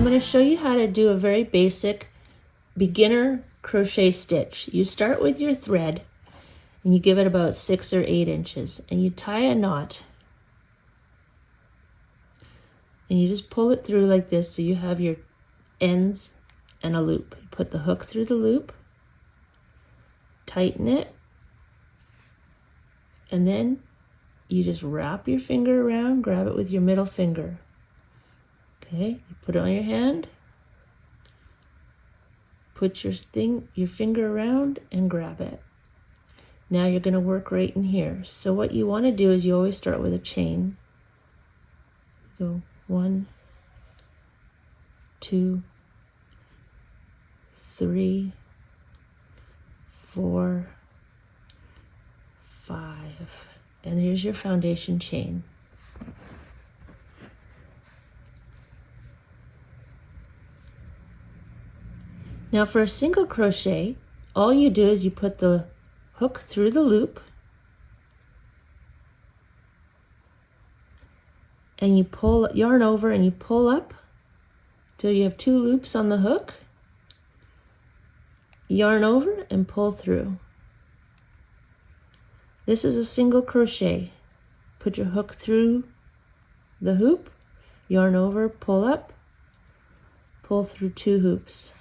going to show you how to do a very basic beginner crochet stitch. You start with your thread and you give it about 6 or 8 inches and you tie a knot and you just pull it through like this so you have your ends and a loop. You put the hook through the loop, tighten it, and then you just wrap your finger around, grab it with your middle finger. Okay, you put it on your hand, put your finger around and grab it. Now you're going to work right in here. So what you want to do is you always start with a chain. Go 1, 2, 3, 4, 5, and here's your foundation chain. Now for a single crochet, all you do is you put the hook through the loop and you pull, yarn over and you pull up till you have 2 loops on the hook, yarn over and pull through. This is a single crochet. Put your hook through the hoop, yarn over, pull up, pull through 2 hoops.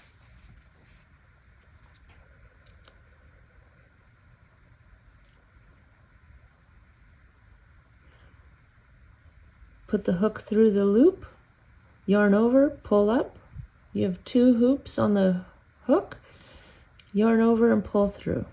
Put the hook through the loop, yarn over, pull up. You have 2 hoops on the hook, yarn over and pull through.